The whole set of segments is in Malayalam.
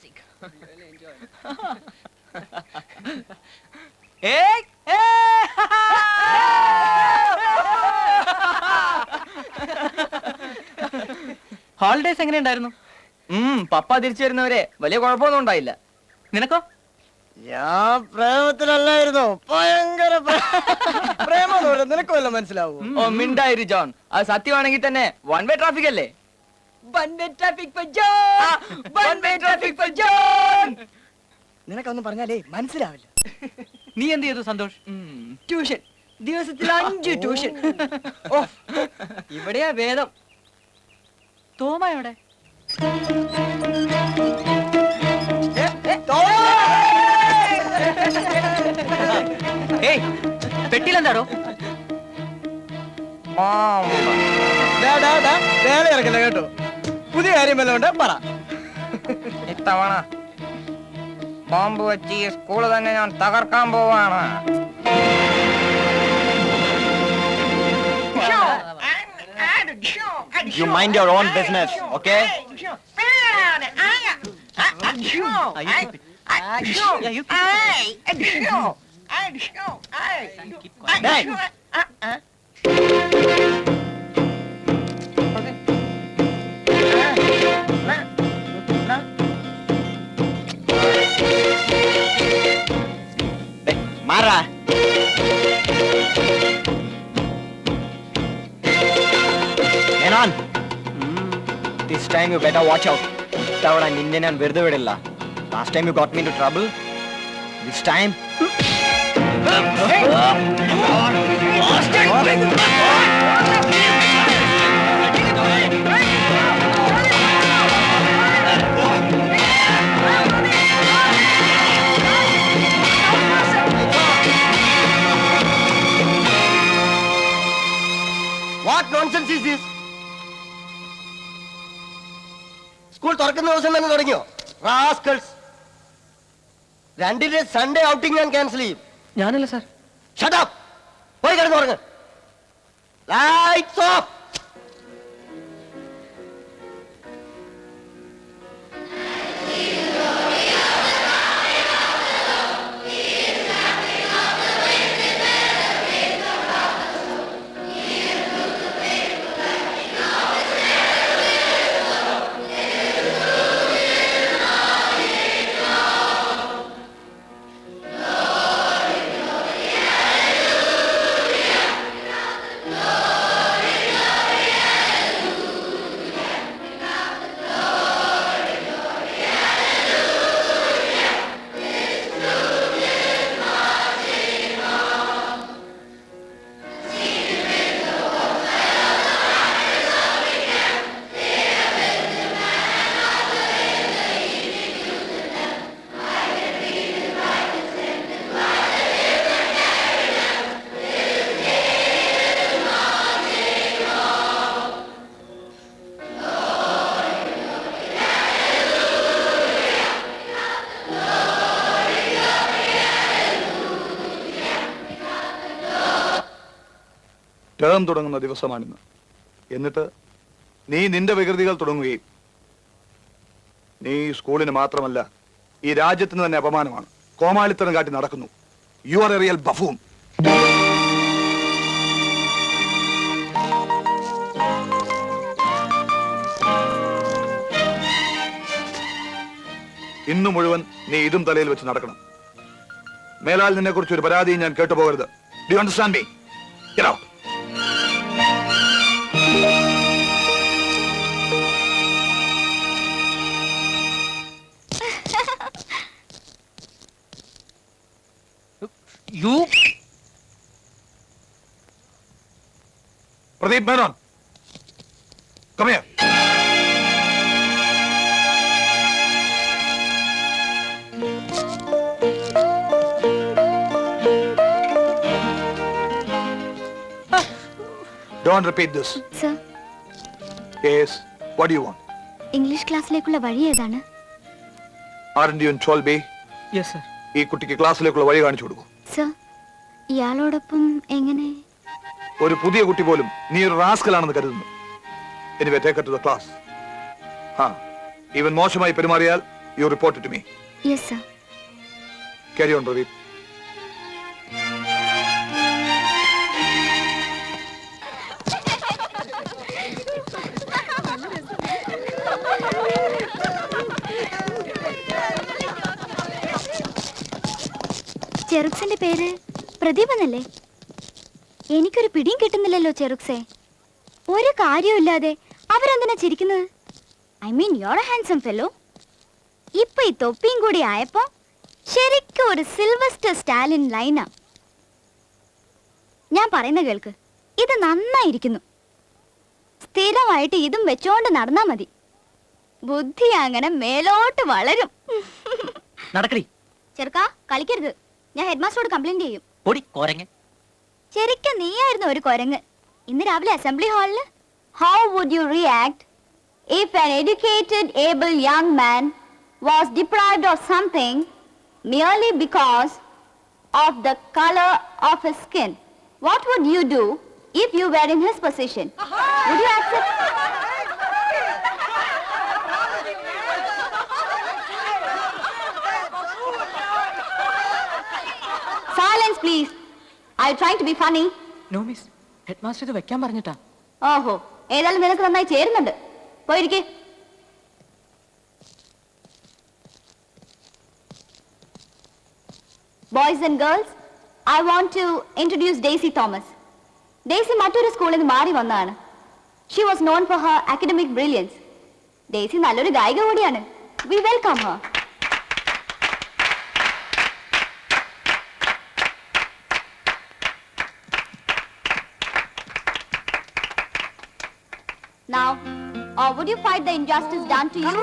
fantastic. Really enjoyed it. Hey! Holidays എങ്ങനെ ഉണ്ടായിരുന്നു? പപ്പ തിരിച്ചു വരുന്നവരെ വലിയ കുഴപ്പമൊന്നും ഉണ്ടായില്ല. നിനക്കോ? ഞാൻ പ്രേമത്തിലല്ലായിരുന്നു. ഭയങ്കര പ്രേമം. നിനക്കുമല്ലോ മനസ്സിലാവൂ. ഓ മിണ്ടായിരു ജോൺ, അത് സത്യമാണെങ്കിൽ തന്നെ വൺ വേ ട്രാഫിക് അല്ലേ? നിനക്കൊന്നും പറഞ്ഞാലേ മനസ്സിലാവില്ല. നീ എന്ത് ചെയ്തു സന്തോഷ്? ട്യൂഷൻ ദിവസത്തിൽ 5 ട്യൂഷൻ. ഇവിടെയാ വേദം. തോമയോടെ പെട്ടിയിലെന്താടോ? വേല ഇറക്കില്ല കേട്ടോ. പുതിയ കാര്യം വല്ലതും ഉണ്ട് പറ. ഇത്തവണ ബോംബ് വെച്ച് ഈ സ്കൂള് തന്നെ ഞാൻ തകർക്കാൻ പോവാണ്. You mind your own business, okay? Mara. Menon. This time you better watch out. Tavada ninne nan verdu vidilla. Last time you got me into trouble. This time. What nonsense is this? School തുറക്കുന്ന ദിവസം തന്നെ തുടങ്ങിയോ? റാസ്കൽസ്. രണ്ടിന്റെ സൺഡേ ഔട്ടിംഗ് ഞാൻ ക്യാൻസൽ ചെയ്യും. ഞാനല്ല സാർ. Shut up. പോയി കിടന്ന് ഉറങ്ങ്. Lights off. ടേം തുടങ്ങുന്ന ദിവസമാണിന്ന്. എന്നിട്ട് നീ നിന്റെ വികൃതികൾ തുടങ്ങുകയും നീ സ്കൂളിന് മാത്രമല്ല ഈ രാജ്യത്തിന് തന്നെ അപമാനമാണ്. കോമാളിത്തരം കാട്ടി നടക്കുന്നു. You are A real buffoon. ഇന്നു മുഴുവൻ നീ ഇതും തലയിൽ വെച്ച് നടക്കണം. മേലാൽ നിന്നെ കുറിച്ച് ഒരു പരാതിയും ഞാൻ കേട്ടുപോകരുത്. Do you understand me? Get out. You Pradeep Menon, come here. Don't repeat this. Sir. Yes, what do you want? English ക്ലാസ്സിലേക്കുള്ള വഴി ഏതാണ്? Aren't you in 12B? Yes sir. ഈ കുട്ടിക്ക് ക്ലാസ്സിലേക്കുള്ള വഴി കാണിച്ചു കൊടുക്കൂ. സർ, ഇയാളോടൊപ്പം എങ്ങനെ? ഒരു പുതിയ കുട്ടി പോലും നീ ഒരു റാസ്കലാണെന്ന് കരുതുന്നു. Anyway, take her to the class. ഇവൻ മോശമായി പെരുമാറിയാൽ you report it to me. Yes sir. Carry on, Pradeep. ചെറുക്സിന്റെ പേര് പ്രദീപ് എന്നല്ലേ? എനിക്കൊരു പിടിയും കിട്ടുന്നില്ലല്ലോ ചെറുക്സേ. ഒരു കാര്യമില്ലാതെ അവരെന്തിനാ ചിരിക്കുന്നത്? I mean your handsome fellow. ഇപ്പൊ ഈ തൊപ്പിയും കൂടി ആയപ്പോ ശരിക്കും ഒരു സിൽവസ്റ്റർ സ്റ്റാലിൻ ലൈനാ. ഞാൻ പറയുന്ന കേൾക്ക്, ഇത് നന്നായിരിക്കുന്നു. സ്ഥിരമായിട്ട് ഇതും വെച്ചോണ്ട് നടന്നാ മതി. ബുദ്ധി അങ്ങനെ മേലോട്ട് വളരും. നടക്കടി ചെറുക്കാ കളിക്കരുത്, ഞാൻ ഹെഡ് മാസ്റ്ററോട് കംപ്ലൈന്റ് ചെയ്യും. പൊടി കോരങ്ങ. ശരിക്കും നീയായിരുന്നു ഒരു കൊരങ്ങ്. ഇന്ന് രാവിലെ അസംബ്ലി ഹാളില് how would you react if an educated able young man was deprived of something merely because of the color of his skin? What would you do if you were in his position? Would you accept? Silence, please. Are you trying to be funny? No miss, headmaster ഇത് വെക്കാൻ പറഞ്ഞിട്ടാ. ഓഹോ, ഏതായാലും നിനക്ക് നന്നായി ചേരുന്നുണ്ട്. പോയിരിക്കേ. Boys and girls, I want to introduce Daisy Thomas. Daisy മറ്റൊരു സ്കൂളിൽ നിന്ന് മാറി വന്നതാണ്. She was known for her academic brilliance. Daisy നല്ലൊരു ഗായിക കൂടിയാണ്. We welcome her. Now, would you fight the injustice done to you?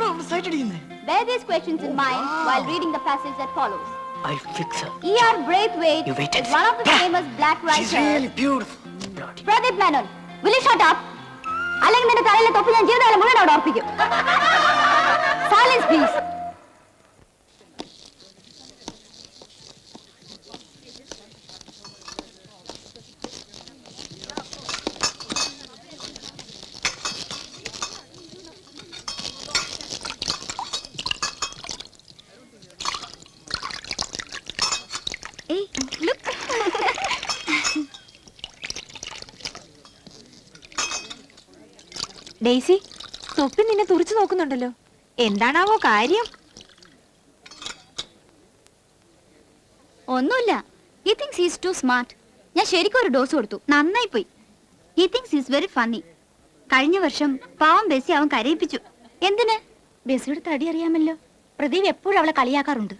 Bear these questions in mind while reading the passage that follows. I fix her. E.R. Braithwaite You wait and is one of the famous black writers. Beautiful. Pradeep Menon, will you shut up? അല്ലെങ്കിൽ നിന്റെ തലയിലെ തൊപ്പി ഞാൻ ജീവിതകാലം മുഴുവൻ അവിടെ ഉറപ്പിക്കും. Silence, please. Hey, look. Daisy, തൊപ്പി നിന്നെ തുറിച്ചു നോക്കുന്നുണ്ടല്ലോ. എന്താണാവോ കാര്യം? ഒന്നുമില്ല. He thinks he is too smart. ഞാൻ ശരിക്കും ഒരു ഡോസ് കൊടുത്തു. നന്നായി പോയി. He thinks he is very funny. കഴിഞ്ഞ വർഷം പാവം ബെസി അവൻ കരയിപ്പിച്ചു. എന്തിന്? ബെസിയുടെ തടി അറിയാമല്ലോ. പ്രദീപ് എപ്പോഴും അവളെ കളിയാക്കാറുണ്ട്.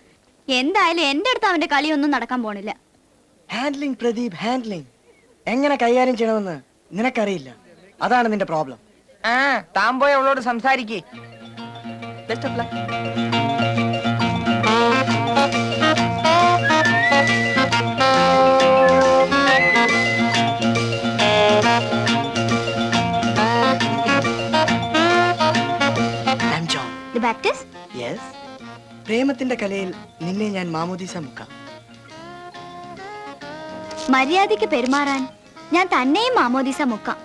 എന്തായാലും എന്റെ അടുത്ത് അവന്റെ കളിയൊന്നും നടക്കാൻ പോണില്ല. ഹാൻഡ്ലിംഗ് പ്രദീപ്, ഹാൻഡ്ലിംഗ് എങ്ങനെ കൈകാര്യം ചെയ്യണമെന്ന് നിനക്കറിയില്ല. അതാണ് നിന്റെ പ്രോബ്ലം. ആ, താൻ പോയി അവളോട് സംസാരിക്കേ. Best of luck. I'm John. The Baptist? Yes. പ്രേമത്തിന്റെ കലയിൽ നിന്നെ ഞാൻ മാമോദീസ മുക്കാം. മര്യാദയ്ക്ക് പെരുമാറാൻ ഞാൻ തന്നെയും മാമോദീസ മുക്കാം.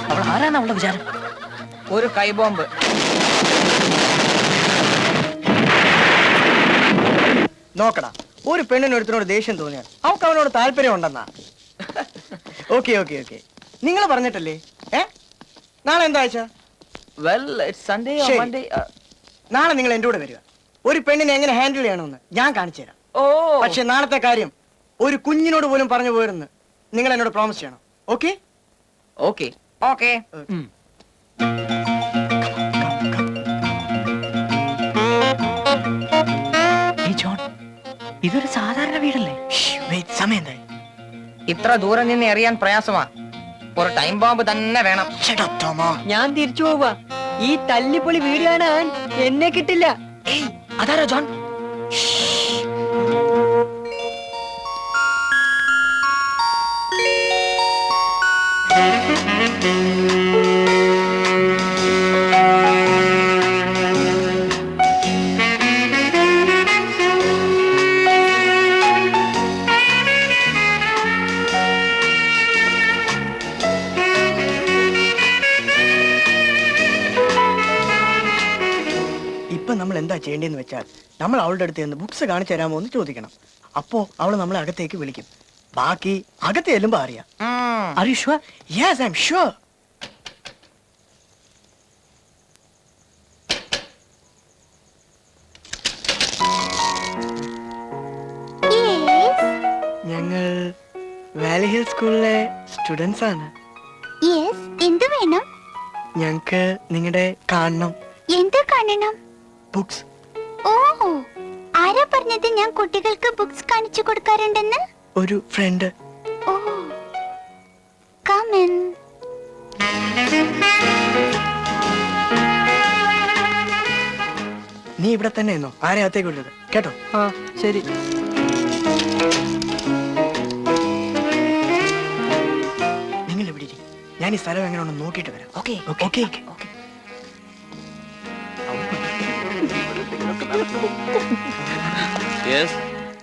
അവൾ ആരാണ് അവളുടെ വിചാരം? ഒരു കൈബോംബ്. നോക്കടാ, ഒരു പെണ്ണിന് ഒരുത്തിനോട് ദേഷ്യം തോന്നിയാൽ അവൾക്ക് അവനോട് താല്പര്യം ഉണ്ടെന്നാ. ഓക്കെ ഓക്കെ ഓക്കെ, നിങ്ങൾ പറഞ്ഞിട്ടല്ലേ? നാളെ എന്താ ആഴ്ച? Well, it's Sunday or ശരി. Monday. നാളെ നിങ്ങൾ എൻ്റെ കൂടെ വരിക. ഒരു പെണ്ണിനെ എങ്ങനെ ഹാൻഡിൽ ചെയ്യണമെന്ന് ഞാൻ കാണിച്ചു തരാം. Oh. പക്ഷെ നാളത്തെ കാര്യം ഒരു കുഞ്ഞിനോട് പോലും പറഞ്ഞു പോയിരുന്ന് നിങ്ങൾ എന്നോട് പ്രോമിസ് ചെയ്യണം. Okay? Okay. Okay. Hey John, ഇതൊരു സാധാരണ വീടല്ലേ? സമയം എന്തായി? ഇത്ര ദൂരം നിന്ന് എറിയാൻ പ്രയാസമാ. ഒരു ടൈം ബോംബ് തന്നെ വേണം. ഞാൻ തിരിച്ചു പോവാ. ഈ തല്ലിപ്പൊളി വീട് കാണാൻ എന്നെ കിട്ടില്ല. അതാരാ ജോൺ? ഇപ്പൊ നമ്മൾ എന്താ ചെയ്യേണ്ടതെന്ന് വെച്ചാൽ നമ്മൾ അവളുടെ അടുത്ത് നിന്ന് ബുക്സ് കാണിച്ചു തരാമോ എന്ന് ചോദിക്കണം. അപ്പോ അവൾ നമ്മളെ അകത്തേക്ക് വിളിക്കും. ബാക്കി അകത്ത് ചെല്ലുമ്പോ അറിയാം. Are you sure? Yes, I am sure. Yes. ഞങ്ങൾ വാലി ഹിൽ സ്കൂളിലെ സ്റ്റുഡൻസ് ആണ്. Yes. എന്ത് വേണം? ഞങ്ങക്ക് നിങ്ങളുടെ കാണണം. എന്ത് കാണണം? ബുക്സ്. ഓ, ആരാ പറഞ്ഞത് ഞാൻ കുട്ടികൾക്ക് ബുക്സ് കാണിച്ചു കൊടുക്കാറുണ്ടെന്ന്? ഒരു ഫ്രണ്ട്. Oh, come in. നീ ഇവിടെ തന്നെ എന്നോ, ആരെ അകത്തേക്ക് വിടരുത് കേട്ടോ. ആ ശരി. നിങ്ങൾ ഇവിടെ ഇരി. ഞാൻ ഈ സ്ഥലം എങ്ങനെ ഉണ്ടെന്ന് നോക്കിയിട്ട് വരാം. Okay okay okay.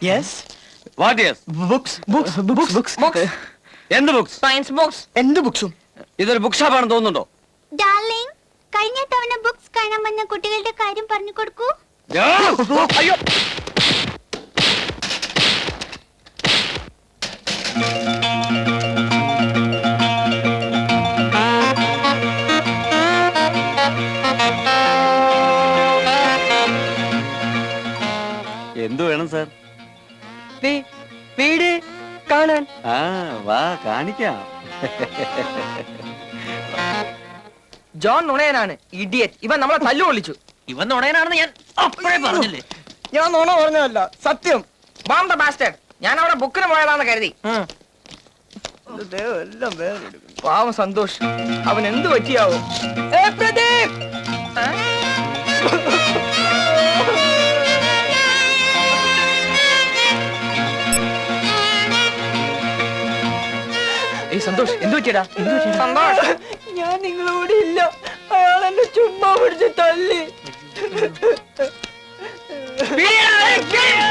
Yes. What yes? Books books books books. എന്ത് ബുക്സ്? Science books. എന്ത് ബുക്സും? ഇതൊരു ബുക്ക് ഷോപ്പാണെന്ന് തോന്നുന്നുണ്ടോ? ഡാർലിംഗ്, കഴിഞ്ഞ തവണ ബുക്സ് കാണാൻ വന്ന കുട്ടികളുടെ കാര്യം പറഞ്ഞു കൊടുക്കൂ. അയ്യോ, എന്തു വേണം സാർ? വീട് കാണാൻ. ആ വാ കാണിക്കാം. ജോൺ നുണയനാണ്, ഇഡിയറ്റ്. ഇവൻ നമ്മളെ തല്ലു കൊള്ളിച്ചു. ഇവൻ നുണയനാണെന്ന് ഞാൻ അപ്പോഴേ പറഞ്ഞില്ലേ. ഞാൻ നോണ പറഞ്ഞതല്ല, സത്യം. Bomb the bastard. ഞാൻ അവിടെ ബുക്കിന് പോയതാന്ന് കരുതി. എല്ലാം വേറെ. പാവം സന്തോഷ്, അവൻ എന്ത് പറ്റിയാവോ? പ്രദീപ്, സന്തോഷ് എന്ത് പറ്റിയടാ? സന്തോഷ്, ഞാൻ നിങ്ങളോട് ഇല്ല. അയാൾ എന്നെ ചുമ്മാ പിടിച്ച് തല്ലി. വീഴ, വീഴ.